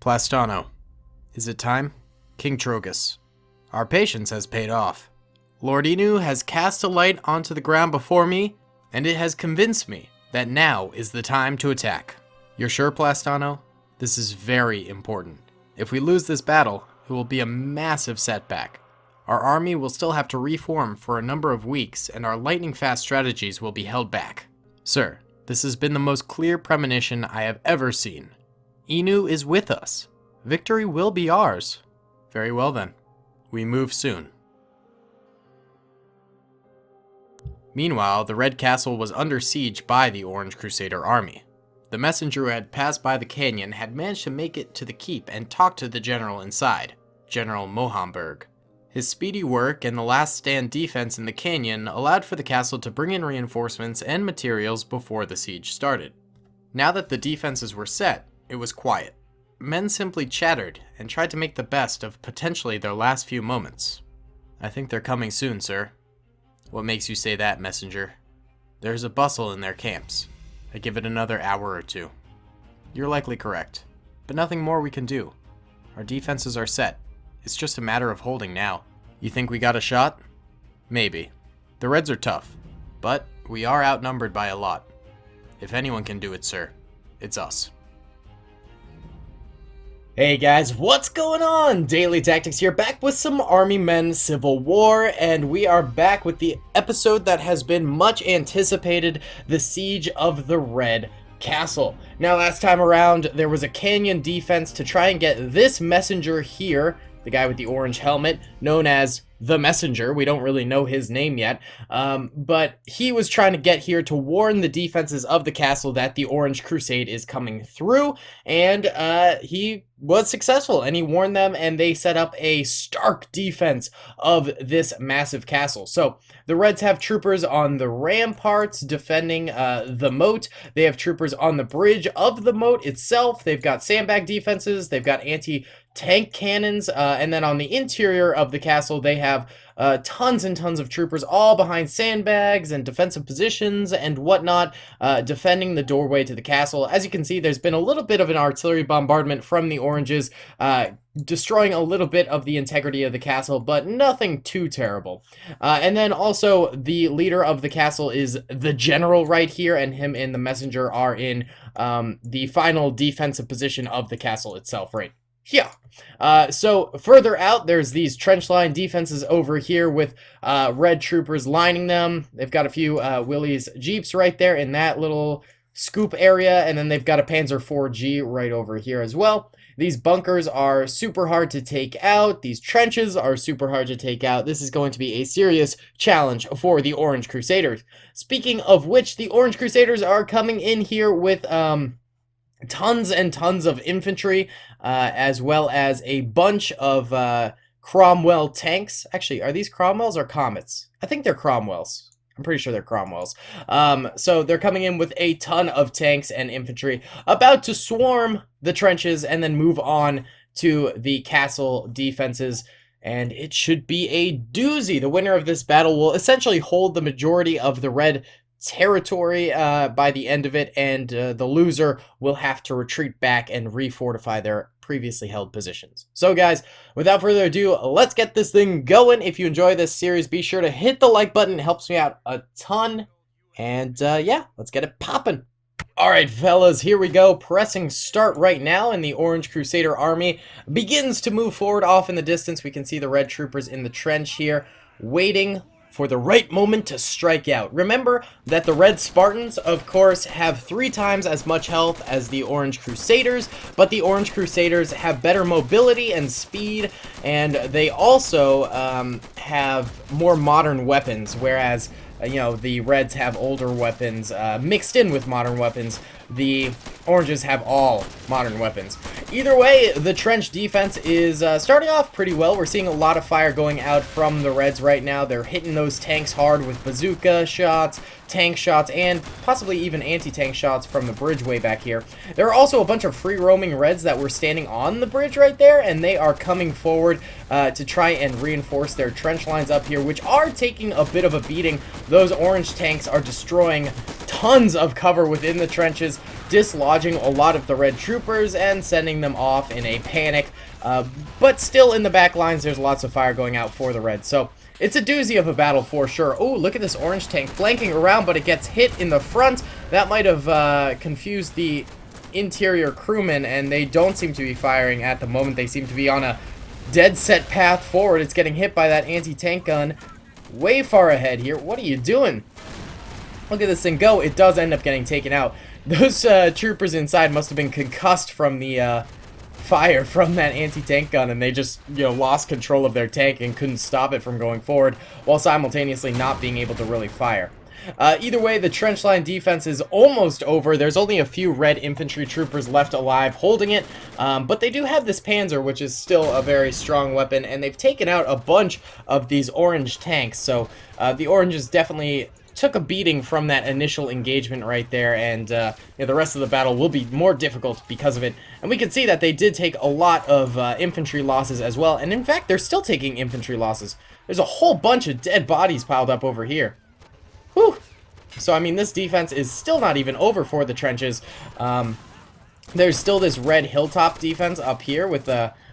Plastano. Is it time? King Trogus. Our patience has paid off. Lord Inu has cast a light onto the ground before me, and it has convinced me that now is the time to attack. You're sure, Plastano? This is very important. If we lose this battle, it will be a massive setback. Our army will still have to reform for a number of weeks, and our lightning-fast strategies will be held back. Sir, this has been the most clear premonition I have ever seen. Inu is with us. Victory will be ours. Very well then. We move soon. Meanwhile, the Red Castle was under siege by the Orange Crusader army. The messenger who had passed by the canyon had managed to make it to the keep and talk to the general inside, General Mohamberg. His speedy work and the last stand defense in the canyon allowed for the castle to bring in reinforcements and materials before the siege started. Now that the defenses were set, it was quiet. Men simply chattered and tried to make the best of potentially their last few moments. I think they're coming soon, sir. What makes you say that, messenger? There's a bustle in their camps. I give it another hour or two. You're likely correct, but nothing more we can do. Our defenses are set. It's just a matter of holding now. You think we got a shot? Maybe. The Reds are tough, but we are outnumbered by a lot. If anyone can do it, sir, it's us. Hey guys, what's going on? Daily Tactics here, back with some Army Men Civil War, and we are back with the episode that has been much anticipated, the Siege of the Red Castle. Now, last time around, there was a canyon defense to try and get this messenger here, the guy with the orange helmet, known as the Messenger. We don't really know his name yet, but he was trying to get here to warn the defenses of the castle that the Orange Crusade is coming through, and he was successful, and he warned them, and they set up a stark defense of this massive castle. So the Reds have troopers on the ramparts defending the moat. They have troopers on the bridge of the moat itself. They've got sandbag defenses. They've got anti-tank cannons, and then on the interior of the castle, they have tons and tons of troopers all behind sandbags and defensive positions and whatnot, defending the doorway to the castle. As you can see, there's been a little bit of an artillery bombardment from the Oranges, destroying a little bit of the integrity of the castle, but nothing too terrible. And then also the leader of the castle is the general right here, and him and the messenger are in the final defensive position of the castle itself right here. So further out, there's these trench line defenses over here with red troopers lining them. They've got a few Willys Jeeps right there in that little scoop area, and then they've got a Panzer IV-G right over here as well. These bunkers are super hard to take out. These trenches are super hard to take out. This is going to be a serious challenge for the Orange Crusaders. Speaking of which, the Orange Crusaders are coming in here with tons and tons of infantry, as well as a bunch of Cromwell tanks. Actually, are these Cromwells or Comets? I think they're Cromwells. I'm pretty sure they're Cromwells. So they're coming in with a ton of tanks and infantry, about to swarm the trenches and then move on to the castle defenses. And it should be a doozy. The winner of this battle will essentially hold the majority of the red territory by the end of it, and the loser will have to retreat back and refortify their previously held positions. So guys, without further ado, let's get this thing going. If you enjoy this series, be sure to hit the like button. It helps me out a ton. And yeah, let's get it popping. Alright fellas, here we go, pressing start right now, and the Orange Crusader army begins to move forward. Off in the distance, we can see the red troopers in the trench here, waiting for the right moment to strike out. Remember that the Red Spartans, of course, have 3 times as much health as the Orange Crusaders, but the Orange Crusaders have better mobility and speed, and they also have more modern weapons, whereas you know, the Reds have older weapons mixed in with modern weapons. The Oranges have all modern weapons. Either way, the trench defense is starting off pretty well. We're seeing a lot of fire going out from the Reds right now. They're hitting those tanks hard with bazooka shots, tank shots, and possibly even anti-tank shots from the bridge way back here. There are also a bunch of free-roaming Reds that were standing on the bridge right there, and they are coming forward to try and reinforce their trench lines up here, which are taking a bit of a beating. Those orange tanks are destroying tons of cover within the trenches. dislodging a lot of the red troopers and sending them off in a panic. But still in the back lines, there's lots of fire going out for the reds. So it's a doozy of a battle for sure. Oh, look at this orange tank flanking around, but it gets hit in the front. That might have confused the interior crewmen, and they don't seem to be firing at the moment. They seem to be on a dead set path forward. It's getting hit by that anti-tank gun way far ahead here. What are you doing? Look at this thing go. It does end up getting taken out. Those troopers inside must have been concussed from the fire from that anti-tank gun, and they just, you know, lost control of their tank and couldn't stop it from going forward, while simultaneously not being able to really fire. Either way, the trench line defense is almost over. There's only a few red infantry troopers left alive holding it, but they do have this Panzer, which is still a very strong weapon, and they've taken out a bunch of these orange tanks. So the oranges definitely took a beating from that initial engagement right there, and the rest of the battle will be more difficult because of it. And we can see that they did take a lot of infantry losses as well, and in fact, they're still taking infantry losses. There's a whole bunch of dead bodies piled up over here. Whew. So, I mean, this defense is still not even over for the trenches. There's still this red hilltop defense up here with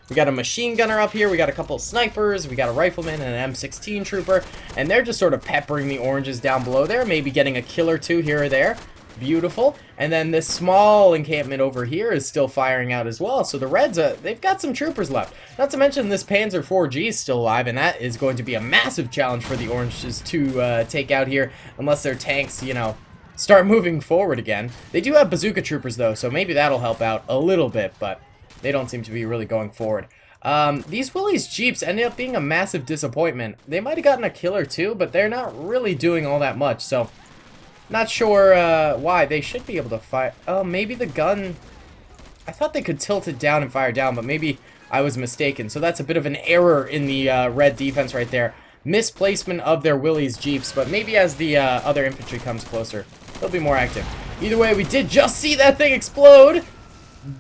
we got a machine gunner up here, we got a couple of snipers, we got a rifleman and an M16 trooper, and they're just sort of peppering the oranges down below there, maybe getting a kill or two here or there. Beautiful. And then this small encampment over here is still firing out as well. So the reds, they've got some troopers left. Not to mention this Panzer 4G is still alive, and that is going to be a massive challenge for the oranges to take out here, unless their tanks, you know, start moving forward again. They do have bazooka troopers though, so maybe that'll help out a little bit, but they don't seem to be really going forward. These Willys Jeeps ended up being a massive disappointment. They might have gotten a kill or two, but they're not really doing all that much, so not sure why. They should be able to fire. Oh, maybe the gun. I thought they could tilt it down and fire down, but maybe I was mistaken. So that's a bit of an error in the red defense right there. Misplacement of their Willys Jeeps, but maybe as the other infantry comes closer, they'll be more active. Either way, we did just see that thing explode.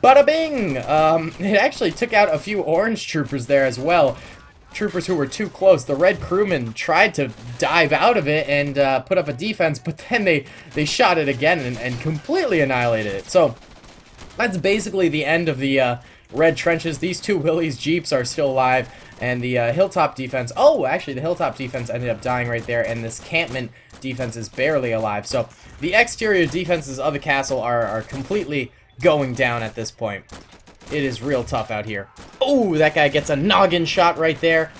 Bada bing! It actually took out a few orange troopers there as well. Troopers who were too close. The red crewmen tried to dive out of it and put up a defense, but then they shot it again and completely annihilated it. So that's basically the end of the red trenches. These two Willys Jeeps are still alive, and the hilltop defense, oh, actually the hilltop defense ended up dying right there, and this campment defense is barely alive. So the exterior defenses of the castle are completely going down at this point. It is real tough out here. Oh, that guy gets a noggin shot right there.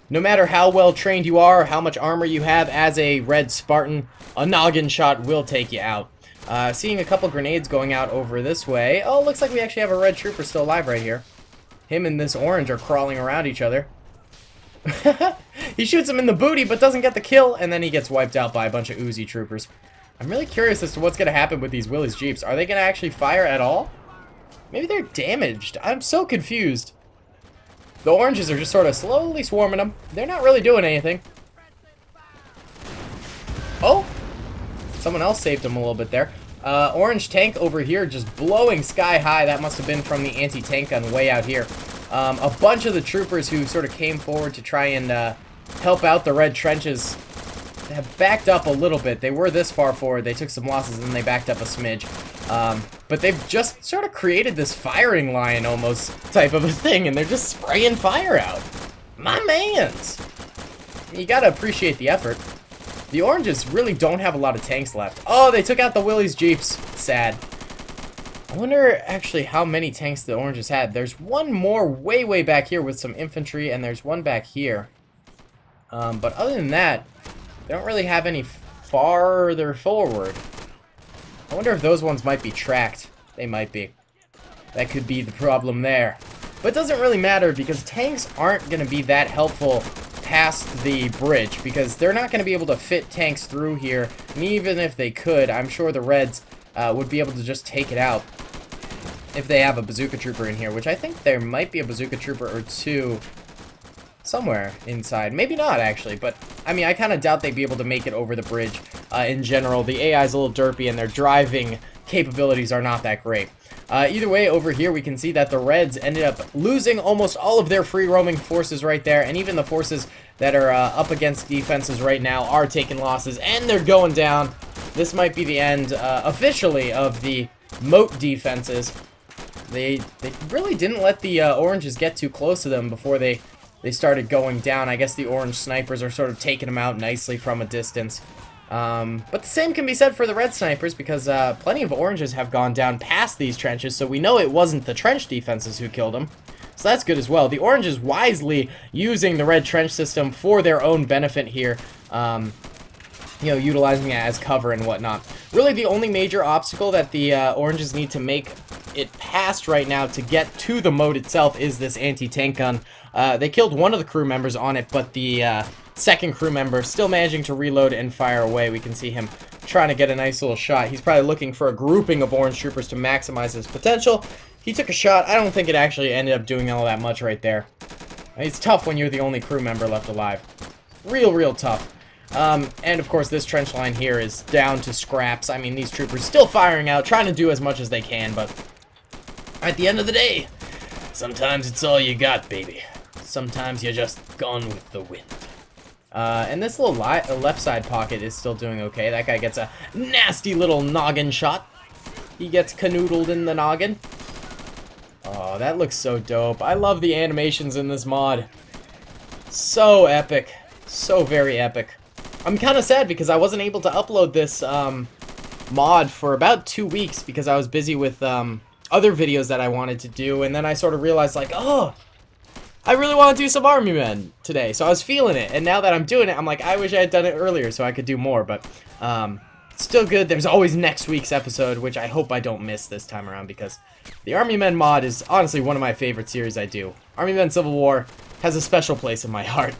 No matter how well trained you are, or how much armor you have as a red Spartan, a noggin shot will take you out. Seeing a couple grenades going out over this way. Oh, looks like we actually have a red trooper still alive right here. Him and this orange are crawling around each other. He shoots him in the booty, but doesn't get the kill, and then he gets wiped out by a bunch of Uzi troopers. I'm really curious as to what's going to happen with these Willys Jeeps. Are they going to actually fire at all? Maybe they're damaged. I'm so confused. The oranges are just sort of slowly swarming them. They're not really doing anything. Oh! Someone else saved them a little bit there. Orange tank over here just blowing sky high. That must have been from the anti-tank gun way out here. A bunch of the troopers who sort of came forward to try and help out the red trenches have backed up a little bit. They were this far forward. They took some losses and they backed up a smidge. But they've just sort of created this firing line almost type of a thing, and they're just spraying fire out. My mans! You gotta appreciate the effort. The oranges really don't have a lot of tanks left. Oh, they took out the Willys Jeeps. Sad. I wonder actually how many tanks the oranges had. There's one more way back here with some infantry, and there's one back here. But other than that, they don't really have any farther forward. I wonder if those ones might be tracked. They might be. That could be the problem there. But it doesn't really matter because tanks aren't going to be that helpful past the bridge because they're not going to be able to fit tanks through here. And even if they could, I'm sure the Reds would be able to just take it out if they have a bazooka trooper in here, which I think there might be a bazooka trooper or two somewhere inside. Maybe not, actually, but I mean, I kind of doubt they'd be able to make it over the bridge in general. The AI is a little derpy, and their driving capabilities are not that great. Either way, over here, we can see that the Reds ended up losing almost all of their free-roaming forces right there, and even the forces that are up against defenses right now are taking losses, and they're going down. This might be the end, officially, of the moat defenses. They really didn't let the oranges get too close to them before they started going down. I guess the orange snipers are sort of taking them out nicely from a distance. But the same can be said for the red snipers, because plenty of oranges have gone down past these trenches, so we know it wasn't the trench defenses who killed them. So that's good as well. The oranges wisely using the red trench system for their own benefit here. You know, utilizing it as cover and whatnot. Really, the only major obstacle that the oranges need to make it past right now to get to the moat itself is this anti-tank gun. They killed one of the crew members on it, but the second crew member still managing to reload and fire away. We can see him trying to get a nice little shot. He's probably looking for a grouping of orange troopers to maximize his potential. He took a shot. I don't think it actually ended up doing all that much right there. It's tough when you're the only crew member left alive. Real tough. And of course this trench line here is down to scraps. I mean, these troopers still firing out, trying to do as much as they can, but at the end of the day, sometimes it's all you got, baby. Sometimes you're just gone with the wind. And this little left side pocket is still doing okay. That guy gets a nasty little noggin shot. He gets canoodled in the noggin. Oh, that looks so dope. I love the animations in this mod. So epic. So very epic. I'm kind of sad because I wasn't able to upload this mod for about 2 weeks because I was busy with other videos that I wanted to do, and then I sort of realized, like, oh, I really want to do some Army Men today, so I was feeling it, and now that I'm doing it, I'm like, I wish I had done it earlier so I could do more, but still good. There's always next week's episode, which I hope I don't miss this time around, because the Army Men mod is honestly one of my favorite series I do. Army Men Civil War has a special place in my heart.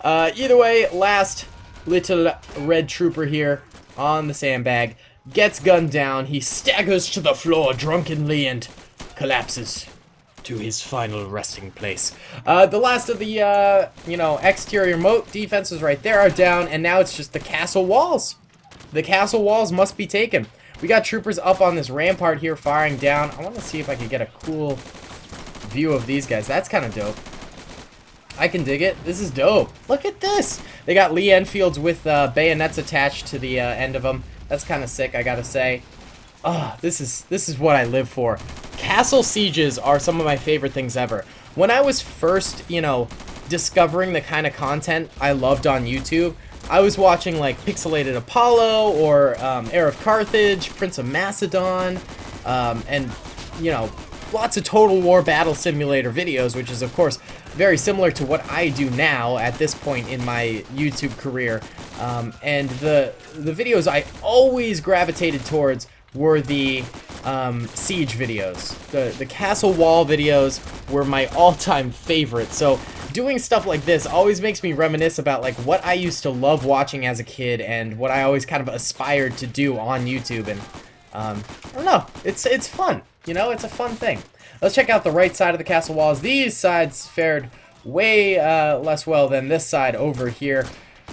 Either way, last little red trooper here on the sandbag gets gunned down. He staggers to the floor drunkenly and collapses to his final resting place. The last of the, you know, exterior moat defenses right there are down, and now it's just the castle walls. The castle walls must be taken. We got troopers up on this rampart here firing down. I want to see if I can get a cool view of these guys. That's kind of dope. I can dig it. This is dope. Look at this. They got Lee Enfields with bayonets attached to the end of them. That's kind of sick, I gotta say. Oh, this is what I live for. Castle sieges are some of my favorite things ever. When I was first, you know, discovering the kind of content I loved on YouTube, I was watching like Pixelated Apollo or Heir of Carthage, Prince of Macedon, and, you know, lots of Total War Battle Simulator videos, which is, of course, very similar to what I do now at this point in my YouTube career. And the videos I always gravitated towards were the siege videos. The castle wall videos were my all-time favorite. So doing stuff like this always makes me reminisce about like what I used to love watching as a kid and what I always kind of aspired to do on YouTube. And I don't know, it's fun. You know, it's a fun thing. Let's check out the right side of the castle walls. These sides fared way less well than this side over here.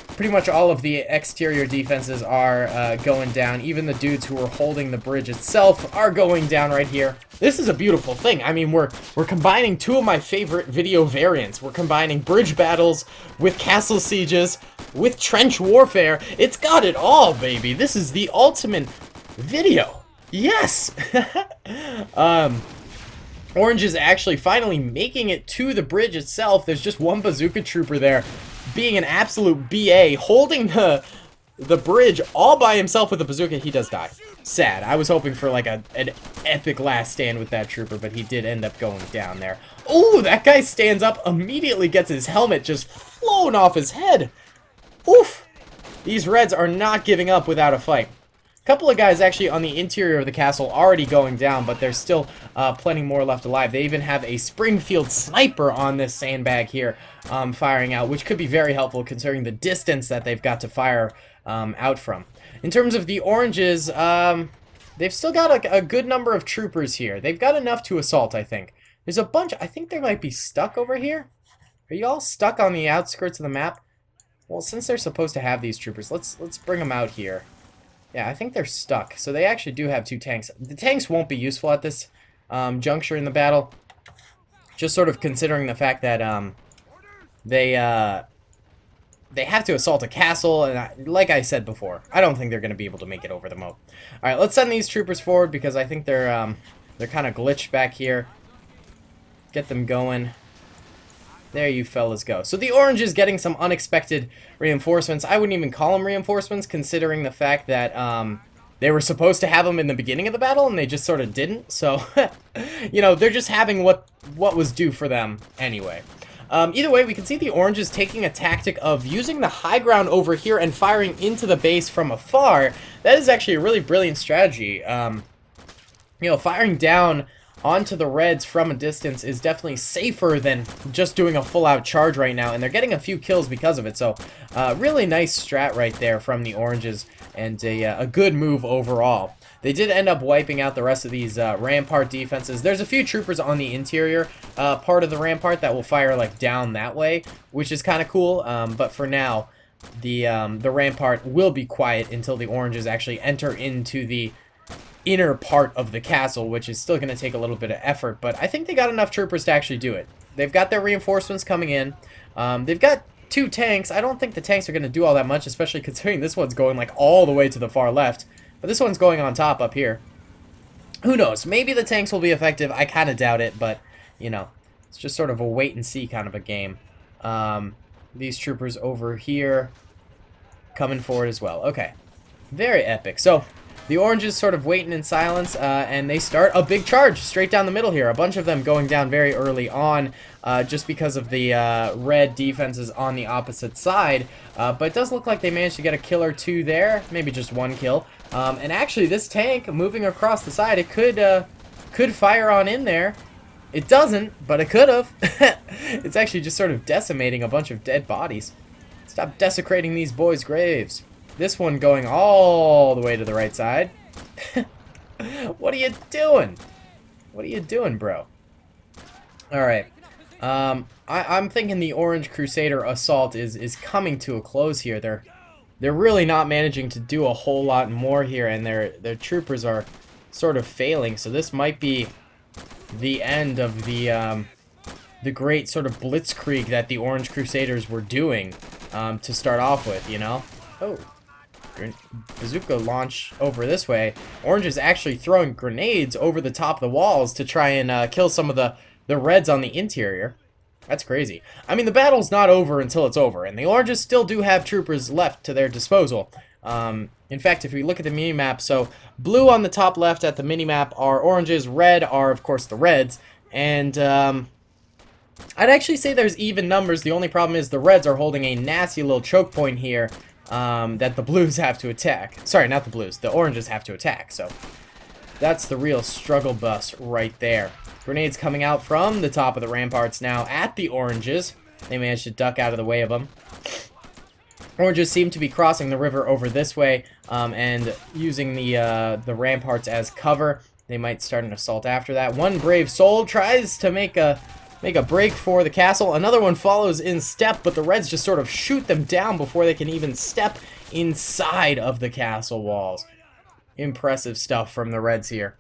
Pretty much all of the exterior defenses are going down. Even the dudes who are holding the bridge itself are going down right here. This is a beautiful thing. I mean, we're combining two of my favorite video variants. We're combining bridge battles with castle sieges, with trench warfare. It's got it all, baby. This is the ultimate video. Yes! Orange is actually finally making it to the bridge itself. There's just one bazooka trooper there, being an absolute BA, holding the bridge all by himself with a bazooka. He does die. Sad. I was hoping for like an epic last stand with that trooper, but he did end up going down there. Oh, that guy stands up, immediately gets his helmet just flown off his head. Oof! These Reds are not giving up without a fight. A couple of guys actually on the interior of the castle already going down, but there's still plenty more left alive. They even have a Springfield sniper on this sandbag here firing out, which could be very helpful considering the distance that they've got to fire out from. In terms of the oranges, they've still got a good number of troopers here. They've got enough to assault, I think. There's a bunch. I think they might be stuck over here. Are you all stuck on the outskirts of the map? Well, since they're supposed to have these troopers, let's bring them out here. Yeah, I think they're stuck. So they actually do have two tanks. The tanks won't be useful at this juncture in the battle. Just sort of considering the fact that they they have to assault a castle, and like I said before, I don't think they're going to be able to make it over the moat. All right, let's send these troopers forward because I think they're kind of glitched back here. Get them going. There you fellas go. So the orange is getting some unexpected reinforcements. I wouldn't even call them reinforcements, considering the fact that they were supposed to have them in the beginning of the battle, and they just sort of didn't. So, you know, they're just having what was due for them anyway. Either way, we can see the orange is taking a tactic of using the high ground over here and firing into the base from afar. That is actually a really brilliant strategy. You know, firing down onto the reds from a distance is definitely safer than just doing a full-out charge right now, and they're getting a few kills because of it. So, really nice strat right there from the oranges, and a good move overall. They did end up wiping out the rest of these rampart defenses. There's a few troopers on the interior part of the rampart that will fire like down that way, which is kind of cool. But for now, the rampart will be quiet until the oranges actually enter into the inner part of the castle, which is still going to take a little bit of effort. But I think they got enough troopers to actually do it. They've got their reinforcements coming in. They've got 2 tanks. I don't think the tanks are going to do all that much, especially considering this one's going like all the way to the far left. But this one's going on top up here. Who knows? Maybe the tanks will be effective. I kind of doubt it, but, you know, it's just sort of a wait-and-see kind of a game. These troopers over here coming forward as well. Okay. Very epic. So, the oranges sort of waiting in silence, and they start a big charge straight down the middle here. A bunch of them going down very early on, just because of the red defenses on the opposite side. But it does look like they managed to get a kill or 2 there, maybe just 1 kill. And actually, this tank moving across the side, it could fire on in there. It doesn't, but it could have. It's actually just sort of decimating a bunch of dead bodies. Stop desecrating these boys' graves. This one going all the way to the right side. What are you doing? What are you doing, bro? Alright. I'm thinking the Orange Crusader assault is coming to a close here. They're really not managing to do a whole lot more here, and their troopers are sort of failing. So this might be the end of the great sort of blitzkrieg that the Orange Crusaders were doing to start off with, you know? Oh. Bazooka launch over this way. Orange is actually throwing grenades over the top of the walls to try and kill some of the reds on the interior. That's crazy. I mean, the battle's not over until it's over, and the oranges still do have troopers left to their disposal. In fact, if we look at the mini-map, so blue on the top left at the mini-map are oranges, red are, of course, the reds, and I'd actually say there's even numbers. The only problem is the reds are holding a nasty little choke point here that the blues have to attack. Sorry, not the blues. The oranges have to attack, so that's the real struggle bus right there. Grenades coming out from the top of the ramparts now at the oranges. They managed to duck out of the way of them. Oranges seem to be crossing the river over this way and using the ramparts as cover. They might start an assault after that. One brave soul tries to make a break for the castle. Another one follows in step, but the reds just sort of shoot them down before they can even step inside of the castle walls. Impressive stuff from the reds here.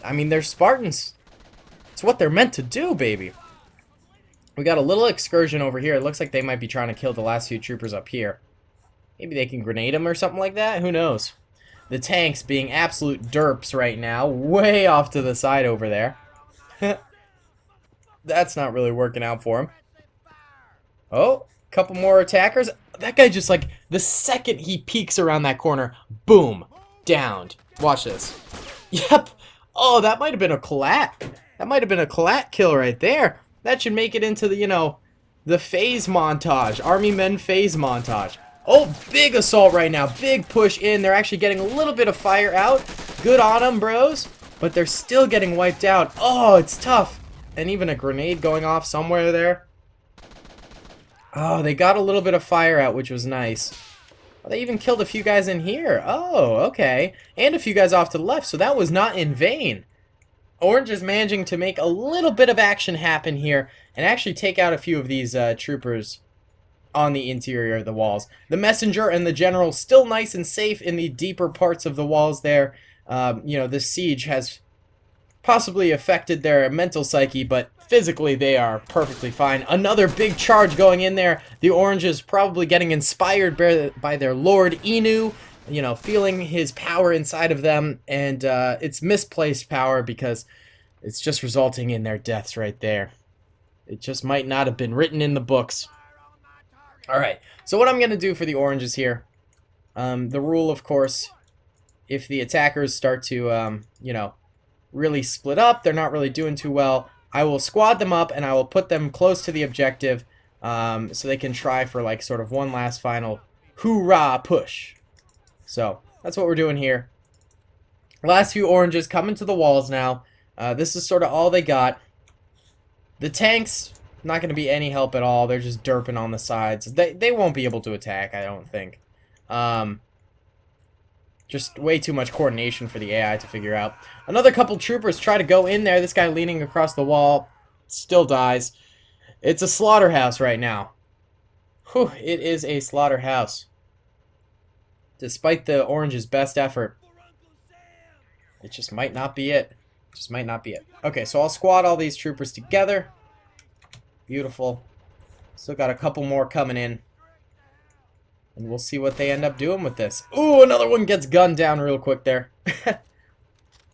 I mean, they're Spartans. It's what they're meant to do, baby. We got a little excursion over here. It looks like they might be trying to kill the last few troopers up here. Maybe they can grenade them or something like that. Who knows? The tanks being absolute derps right now. Way off to the side over there. That's not really working out for him. Oh, couple more attackers. That guy just like, the second he peeks around that corner, boom, downed. Watch this. Yep. Oh, that might have been a collat. That might have been a collat kill right there. That should make it into the, you know, the phase montage. Army men phase montage. Oh, big assault right now. Big push in. They're actually getting a little bit of fire out. Good on them, bros. But they're still getting wiped out. Oh, it's tough. And even a grenade going off somewhere there. Oh, they got a little bit of fire out, which was nice. Oh, they even killed a few guys in here. Oh, okay. And a few guys off to the left, so that was not in vain. Orange is managing to make a little bit of action happen here and actually take out a few of these troopers on the interior of the walls. The messenger and the general still nice and safe in the deeper parts of the walls there. You know, this siege has possibly affected their mental psyche, but physically they are perfectly fine. Another big charge going in there. The oranges probably getting inspired by their Lord Inu, you know, feeling his power inside of them, and it's misplaced power because it's just resulting in their deaths right there. It just might not have been written in the books. Alright, so what I'm going to do for the oranges here, the rule, of course, if the attackers start to, you know, really split up, they're not really doing too well, I will squad them up and I will put them close to the objective so they can try for like sort of one last final hoorah push. So that's what we're doing here. Last few oranges coming to the walls now. This is sort of all they got. The tanks, not going to be any help at all. They're just derping on the sides. They won't be able to attack, I don't think. Just way too much coordination for the AI to figure out. Another couple troopers try to go in there. This guy leaning across the wall still dies. It's a slaughterhouse right now. Whew, it is a slaughterhouse. Despite the orange's best effort, it just might not be it. Just might not be it. Okay, so I'll squad all these troopers together. Beautiful. Still got a couple more coming in. And we'll see what they end up doing with this. Ooh, another one gets gunned down real quick there.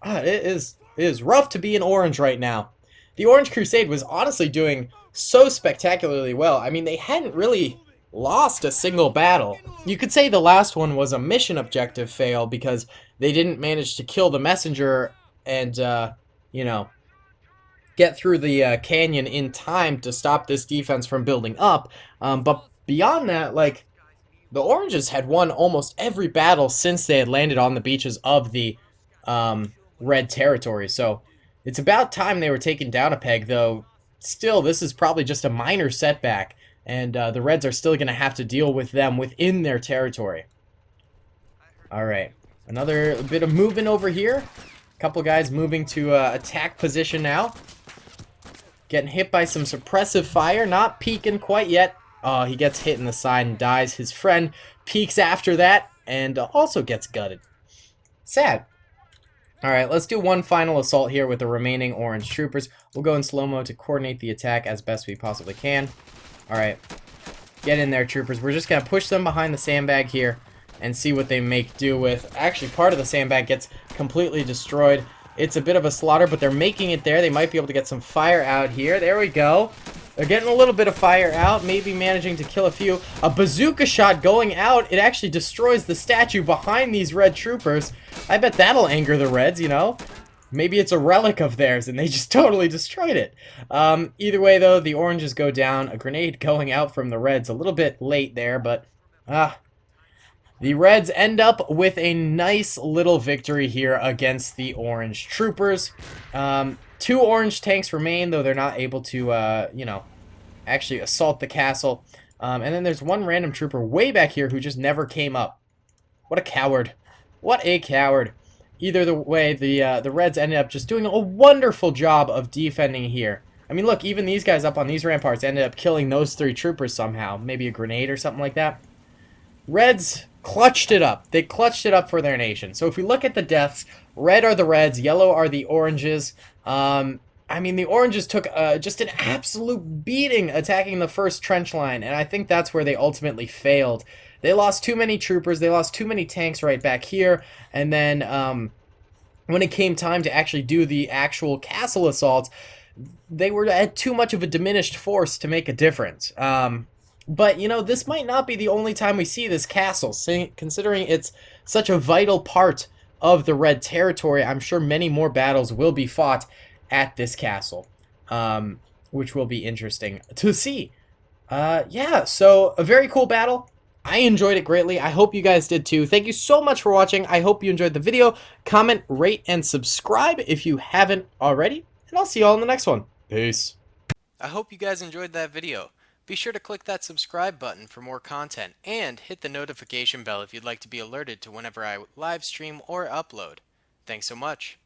It is rough to be an orange right now. The Orange Crusade was honestly doing so spectacularly well. I mean, they hadn't really lost a single battle. You could say the last one was a mission objective fail because they didn't manage to kill the messenger and, you know, get through the canyon in time to stop this defense from building up. But beyond that, like, the oranges had won almost every battle since they had landed on the beaches of the red territory. So it's about time they were taken down a peg, though still this is probably just a minor setback. And the reds are still going to have to deal with them within their territory. Alright, another bit of movement over here. A couple guys moving to attack position now. Getting hit by some suppressive fire, not peeking quite yet. Oh, he gets hit in the side and dies. His friend peeks after that and also gets gutted. Sad. Alright, let's do one final assault here with the remaining orange troopers. We'll go in slow-mo to coordinate the attack as best we possibly can. Alright, get in there, troopers. We're just going to push them behind the sandbag here and see what they make do with. Actually, part of the sandbag gets completely destroyed. It's a bit of a slaughter, but they're making it there. They might be able to get some fire out here. There we go. They're getting a little bit of fire out, maybe managing to kill a few. A bazooka shot going out. It actually destroys the statue behind these red troopers. I bet that'll anger the reds, you know? Maybe it's a relic of theirs and they just totally destroyed it. Either way, though, the oranges go down. A grenade going out from the reds. A little bit late there, but... the reds end up with a nice little victory here against the orange troopers. 2 orange tanks remain, though they're not able to, you know, actually assault the castle. And then there's one random trooper way back here who just never came up. What a coward. What a coward. Either the way, the reds ended up just doing a wonderful job of defending here. I mean, look, even these guys up on these ramparts ended up killing those 3 troopers somehow. Maybe a grenade or something like that. Reds clutched it up. They clutched it up for their nation. So if we look at the deaths, red are the reds, yellow are the oranges. I mean, the oranges took just an absolute beating attacking the first trench line, and I think that's where they ultimately failed. They lost too many troopers, they lost too many tanks right back here, and then when it came time to actually do the actual castle assaults, they were at too much of a diminished force to make a difference. But, you know, this might not be the only time we see this castle, considering it's such a vital part of the red territory. I'm sure many more battles will be fought at this castle, which will be interesting to see. Yeah, so a very cool battle. I enjoyed it greatly. I hope you guys did too. Thank you so much for watching. I hope you enjoyed the video. Comment, rate, and subscribe if you haven't already. And I'll see you all in the next one. Peace. I hope you guys enjoyed that video. Be sure to click that subscribe button for more content, and hit the notification bell if you'd like to be alerted to whenever I live stream or upload. Thanks so much.